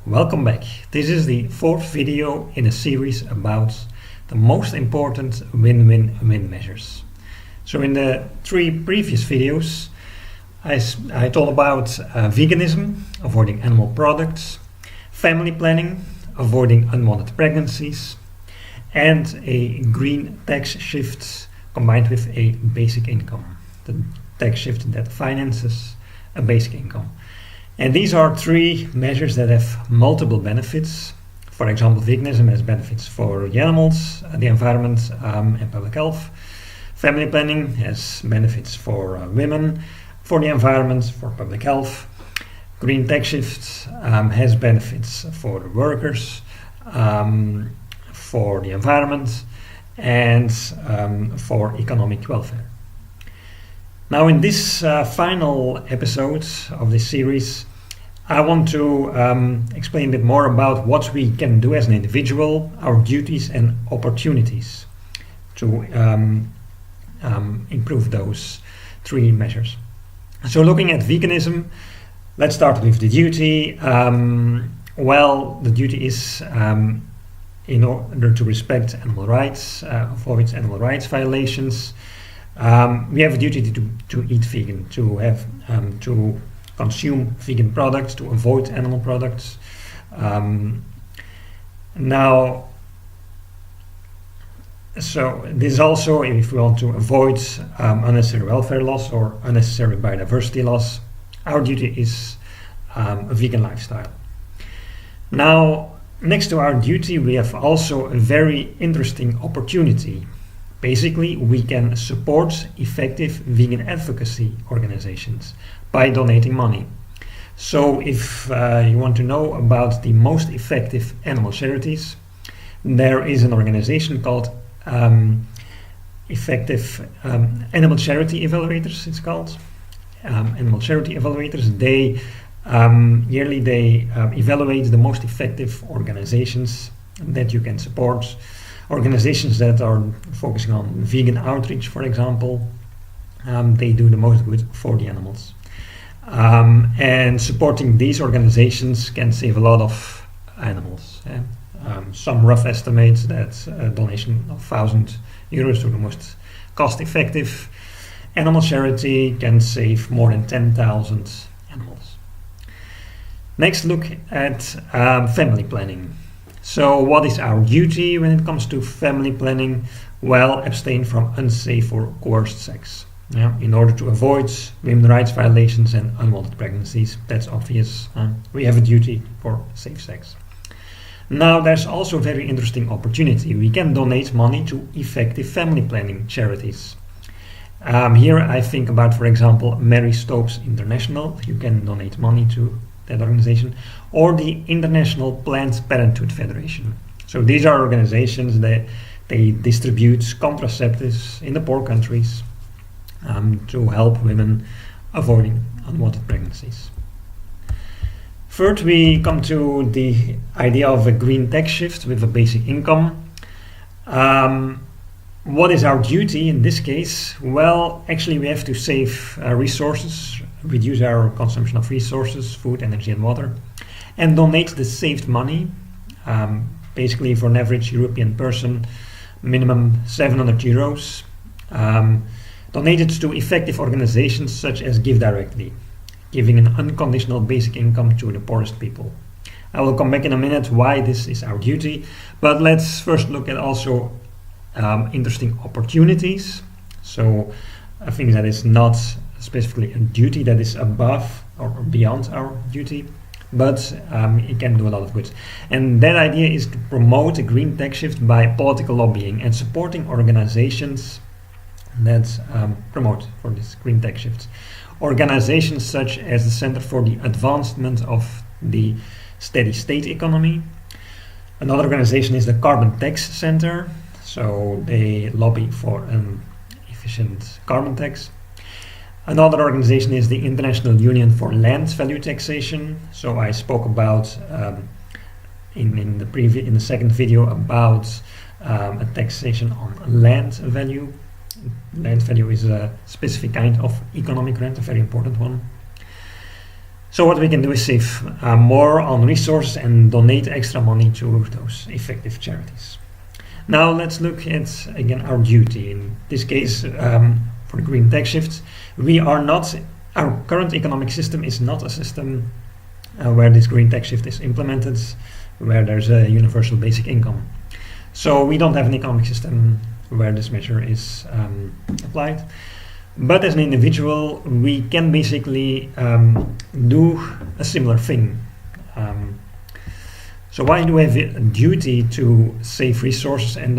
Welcome back. This is the fourth video in a series about the most important win-win-win measures. So in the three previous videos I told about veganism, avoiding animal products, family planning, avoiding unwanted pregnancies, and a green tax shift combined with a basic income. The tax shift that finances a basic income. And these are three measures that have multiple benefits. For example, veganism has benefits for the animals, the environment, and public health. Family planning has benefits for women, for the environment, for public health. Green tax shift has benefits for the workers, for the environment, and for economic welfare. Now, in this final episode of this series, I want to explain a bit more about what we can do as an individual, our duties and opportunities to improve those three measures. So looking at veganism, let's start with the duty. The duty is in order to respect animal rights, avoid animal rights violations. We have a duty to eat vegan, to have to consume vegan products, to avoid animal products. So this is also if we want to avoid unnecessary welfare loss or unnecessary biodiversity loss, our duty is a vegan lifestyle. Now, next to our duty, we have also a very interesting opportunity. Basically, we can support effective vegan advocacy organizations by donating money. So if you want to know about the most effective animal charities, there is an organization called Effective Animal Charity Evaluators, it's called. Animal Charity Evaluators, they yearly evaluate the most effective organizations that you can support. Organizations that are focusing on vegan outreach, for example, they do the most good for the animals. And supporting these organizations can save a lot of animals. Some rough estimates that a donation of €1,000 to the most cost-effective animal charity can save more than 10,000 animals. Next, look at family planning. So what is our duty when it comes to family planning? Well, abstain from unsafe or coerced sex. In order to avoid women's rights violations and unwanted pregnancies, that's obvious. We have a duty for safe sex. Now, there's also a very interesting opportunity. We can donate money to effective family planning charities. Here I think about, for example, Mary Stopes International. You can donate money to that organization, or the International Planned Parenthood Federation. So these are organizations that they distribute contraceptives in the poor countries to help women avoiding unwanted pregnancies. Third, we come to the idea of a green tax shift with a basic income. What is our duty in this case? Well, actually we have to save resources, reduce our consumption of resources, food, energy and water, and donate the saved money, basically for an average European person, minimum €700, donated to effective organizations such as Give Directly, giving an unconditional basic income to the poorest people. I will come back in a minute why this is our duty, but let's first look at also interesting opportunities. So I think that is not specifically a duty that is above or beyond our duty, but it can do a lot of good. And that idea is to promote a green tax shift by political lobbying and supporting organizations that promote for this green tax shift. Organizations such as the Center for the Advancement of the Steady State Economy. Another organization is the Carbon Tax Center. So they lobby for an efficient carbon tax. Another organization is the International Union for Land Value Taxation. So I spoke about in the second video about a taxation on land value. Land value is a specific kind of economic rent, a very important one. So what we can do is save more on resources and donate extra money to those effective charities. Now let's look at, again, our duty. In this case, for the green tax shifts, our current economic system is not a system where this green tax shift is implemented, where there's a universal basic income. So we don't have an economic system where this measure is applied. But as an individual, we can basically do a similar thing. So why do we have a duty to save resources and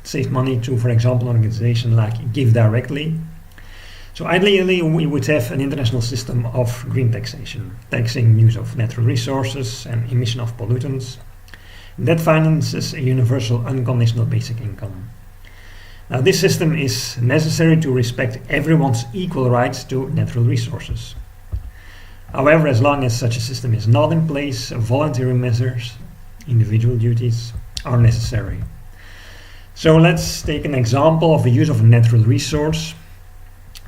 save money to, for example, an organization like Give Directly? So ideally, we would have an international system of green taxation, taxing use of natural resources and emission of pollutants. That finances a universal unconditional basic income. Now, this system is necessary to respect everyone's equal rights to natural resources. However, as long as such a system is not in place, voluntary measures, individual duties, are necessary. So let's take an example of the use of a natural resource,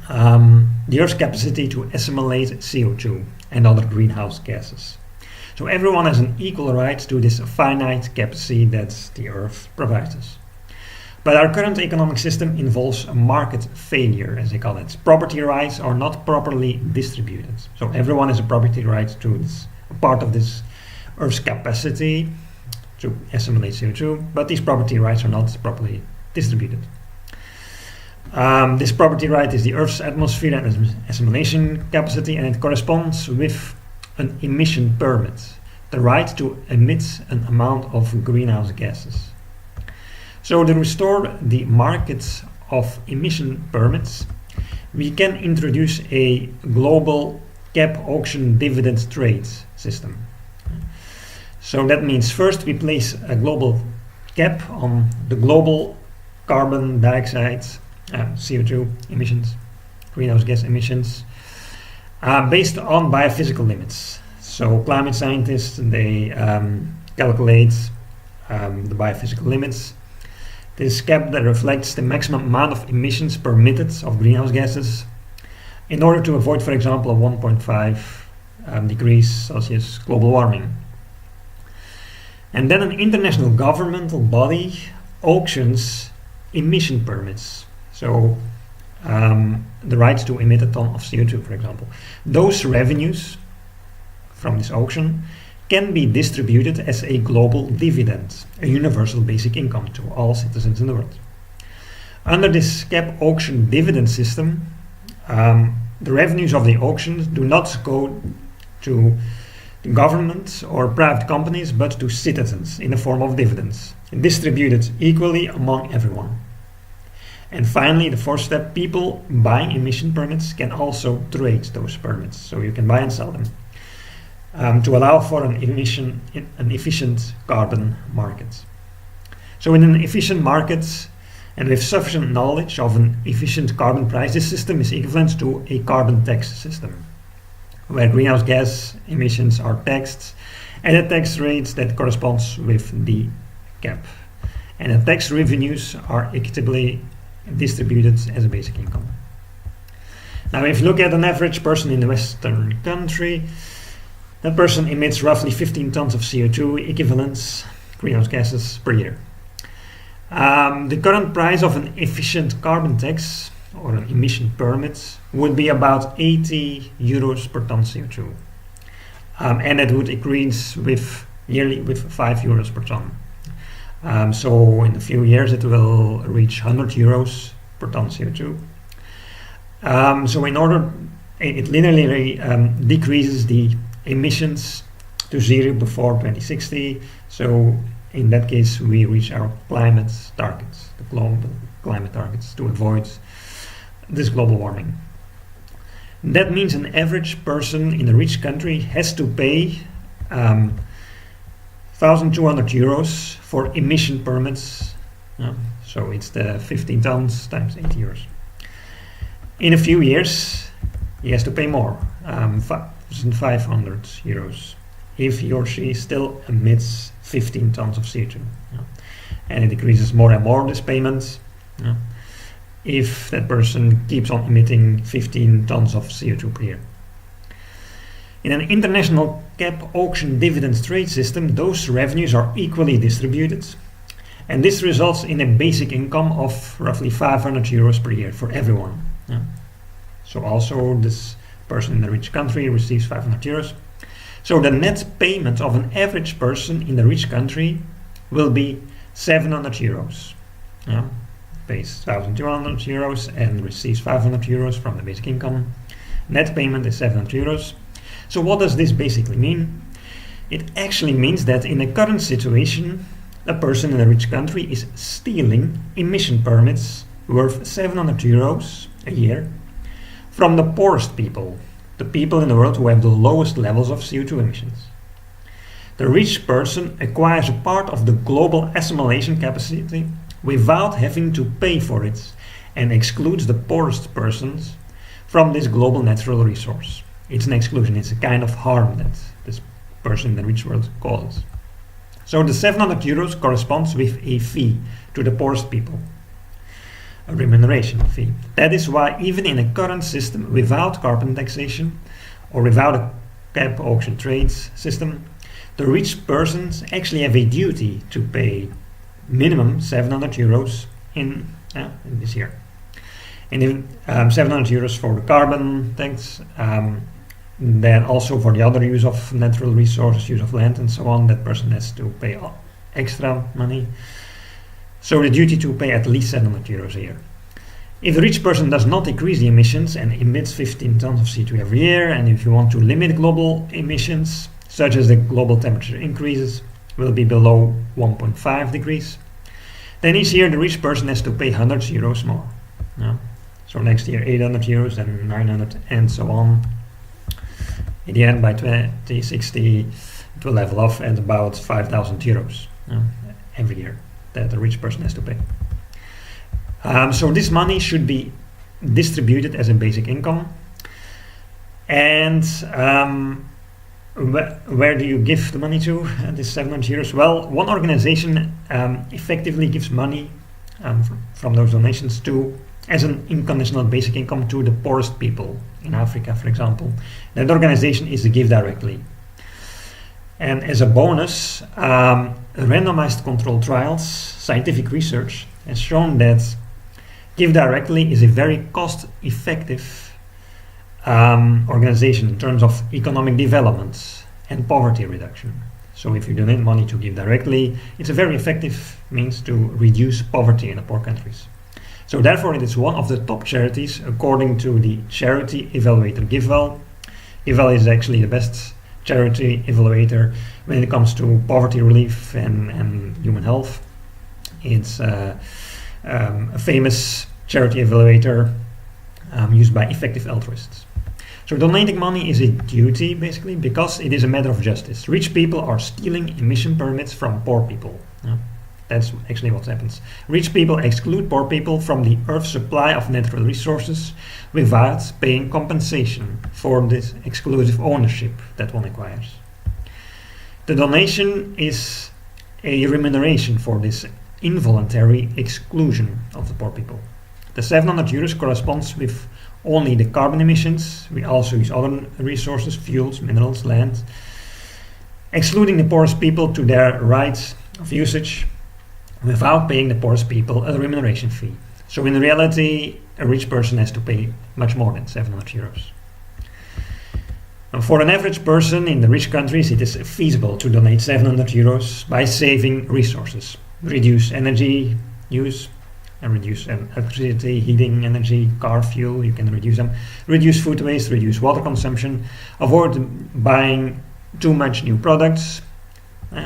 the Earth's capacity to assimilate CO2 and other greenhouse gases. So everyone has an equal right to this finite capacity that the Earth provides us. But our current economic system involves a market failure, as they call it. Property rights are not properly distributed. So everyone has a property right to a part of this Earth's capacity to assimilate CO2, but these property rights are not properly distributed. This property right is the Earth's atmosphere and assimilation capacity, and it corresponds with an emission permit, the right to emit an amount of greenhouse gases. So to restore the market of emission permits, we can introduce a global cap auction dividend trade system. So that means first we place a global cap on the global carbon dioxide, CO2 emissions, greenhouse gas emissions, based on biophysical limits. So climate scientists, they calculate the biophysical limits. This cap that reflects the maximum amount of emissions permitted of greenhouse gases in order to avoid, for example, a 1.5 degrees Celsius global warming. And then an international governmental body auctions emission permits. So the rights to emit a ton of CO2, for example. Those revenues from this auction can be distributed as a global dividend, a universal basic income to all citizens in the world. Under this cap auction dividend system, the revenues of the auctions do not go to governments or private companies, but to citizens in the form of dividends, distributed equally among everyone. And finally, the fourth step, people buying emission permits can also trade those permits, so you can buy and sell them. To allow for an efficient carbon market. So in an efficient market and with sufficient knowledge of an efficient carbon price, this system is equivalent to a carbon tax system, where greenhouse gas emissions are taxed at a tax rate that corresponds with the cap. And the tax revenues are equitably distributed as a basic income. Now, if you look at an average person in the Western country, that person emits roughly 15 tons of CO2 equivalents, greenhouse gases, per year. The current price of an efficient carbon tax or an emission permit would be about 80 euros per ton CO2. And that would increase yearly with 5 euros per ton. So in a few years it will reach 100 euros per ton CO2. So in order, it linearly decreases the emissions to zero before 2060. So in that case, we reach our climate targets, the global climate targets, to avoid this global warming. That means an average person in a rich country has to pay 1,200 euros for emission permits. So it's the 15 tons times 80 euros. In a few years, he has to pay more. 1,500 euros if he or she still emits 15 tons of CO2. And it decreases more and more, this payment, if that person keeps on emitting 15 tons of CO2 per year. In an international cap auction dividend trade system, those revenues are equally distributed, and this results in a basic income of roughly 500 euros per year for everyone. Yeah. So also this person in the rich country receives 500 euros. So the net payment of an average person in the rich country will be 700 euros. Yeah. Pays 1,200 euros and receives 500 euros from the basic income. Net payment is 700 euros. So what does this basically mean? It actually means that in the current situation, a person in a rich country is stealing emission permits worth 700 euros a year from the poorest people, the people in the world who have the lowest levels of CO2 emissions. The rich person acquires a part of the global assimilation capacity without having to pay for it and excludes the poorest persons from this global natural resource. It's an exclusion, it's a kind of harm that this person in the rich world causes. So the 700 euros corresponds with a fee to the poorest people, a remuneration fee. That is why even in a current system without carbon taxation or without a cap auction trades system, the rich persons actually have a duty to pay minimum 700 euros in this year. And if 700 euros for the carbon tax, then also for the other use of natural resources, use of land and so on, that person has to pay extra money. So the duty to pay at least 700 euros a year. If the rich person does not decrease the emissions and emits 15 tons of CO2 every year, and if you want to limit global emissions, such as the global temperature increases, will be below 1.5 degrees, then each year the rich person has to pay 100 euros more. Yeah. So next year 800 euros, then 900 and so on. In the end, by 2060, it will level off at about 5,000 euros every year that the rich person has to pay. So this money should be distributed as a basic income. And where do you give the money to, this 700 euros? Well, one organization effectively gives money from those donations as an unconditional basic income to the poorest people in Africa, for example. That organization is the Give Directly. And as a bonus, randomized controlled trials, scientific research has shown that Give Directly is a very cost-effective organization in terms of economic development and poverty reduction. So if you donate money to Give Directly, it's a very effective means to reduce poverty in the poor countries. So therefore it is one of the top charities according to the charity evaluator GiveWell. GiveWell is actually the best charity evaluator when it comes to poverty relief and human health. It's a famous charity evaluator used by effective altruists. So donating money is a duty basically because it is a matter of justice. Rich people are stealing emission permits from poor people. That's actually what happens. Rich people exclude poor people from the Earth's supply of natural resources without paying compensation for this exclusive ownership that one acquires. The donation is a remuneration for this involuntary exclusion of the poor people. The 700 euros corresponds with only the carbon emissions. We also use other resources, fuels, minerals, land, excluding the poorest people to their rights of usage, without paying the poorest people a remuneration fee. So in reality, a rich person has to pay much more than 700 euros. And for an average person in the rich countries, it is feasible to donate 700 euros by saving resources, reduce energy use, and reduce electricity, heating, energy, car fuel, you can reduce them, reduce food waste, reduce water consumption, avoid buying too much new products.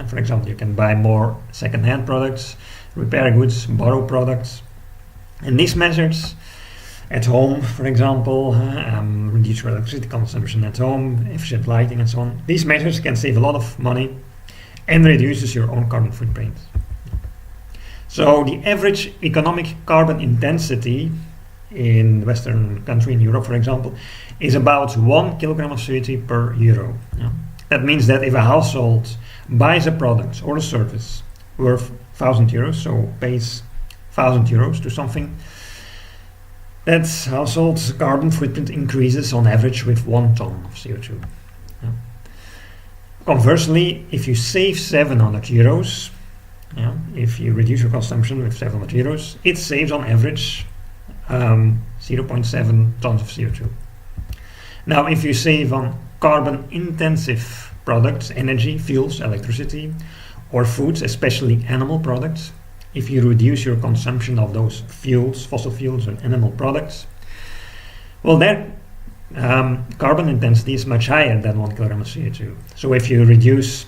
For example, you can buy more second-hand products, repair goods, borrow products. And these measures at home, for example, reduce your electricity consumption at home, efficient lighting and so on. These measures can save a lot of money and reduces your own carbon footprint. So the average economic carbon intensity in the Western country, in Europe, for example, is about 1 kilogram of CO2 per euro. That means that if a household buys a product or a service worth 1,000 euros, so pays 1,000 euros to something, that household's carbon footprint increases on average with 1 ton of CO2. Conversely, if you save 700 euros, if you reduce your consumption with 700 euros, it saves on average 0.7 tons of CO2. Now, if you save on carbon-intensive products, energy, fuels, electricity, or foods, especially animal products, if you reduce your consumption of those fuels, fossil fuels and animal products, well, their carbon intensity is much higher than 1 kilogram of CO2. So if you reduce,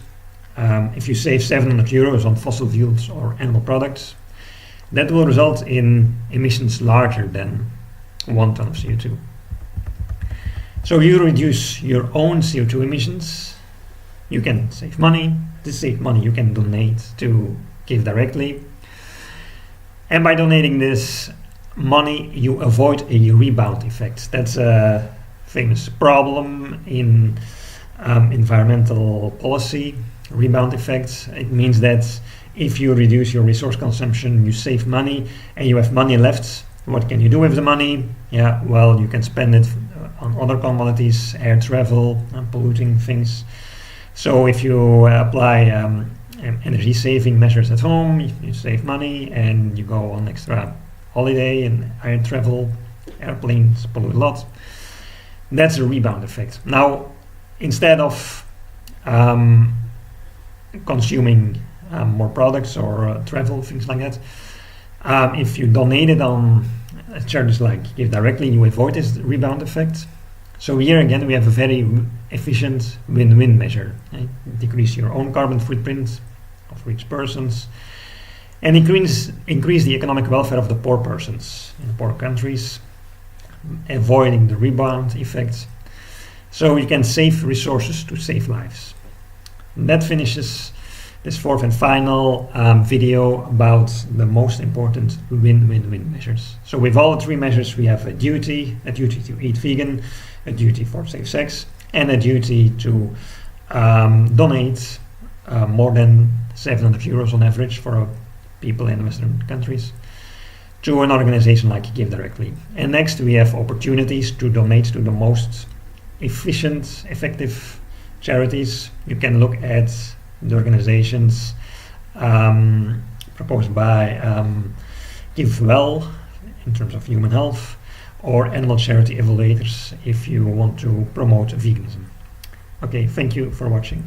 if you save 700 euros on fossil fuels or animal products, that will result in emissions larger than 1 ton of CO2. So you reduce your own CO2 emissions, you can save money. To save money, you can donate to Give Directly. And by donating this money, you avoid a rebound effect. That's a famous problem in environmental policy, rebound effect. It means that if you reduce your resource consumption, you save money, and you have money left, what can you do with the money? Yeah, well, you can spend it on other commodities, air travel, and polluting things. So if you apply energy saving measures at home, you save money and you go on extra holiday and air travel, airplanes pollute a lot. That's a rebound effect. Now, instead of consuming more products or travel, things like that, if you donate it on charities like Give Directly, you avoid this rebound effect. So here again, we have a very efficient win-win measure. Decrease your own carbon footprint of rich persons, and increase the economic welfare of the poor persons in poor countries, avoiding the rebound effect. So you can save resources to save lives. And that finishes this fourth and final video about the most important win-win-win measures. So with all the three measures, we have a duty to eat vegan, a duty for safe sex, and a duty to donate more than 700 euros on average for people in Western countries to an organization like Give Directly. And next, we have opportunities to donate to the most efficient, effective charities. You can look at the organizations proposed by GiveWell in terms of human health, or Animal Charity Evaluators if you want to promote veganism. Okay, thank you for watching.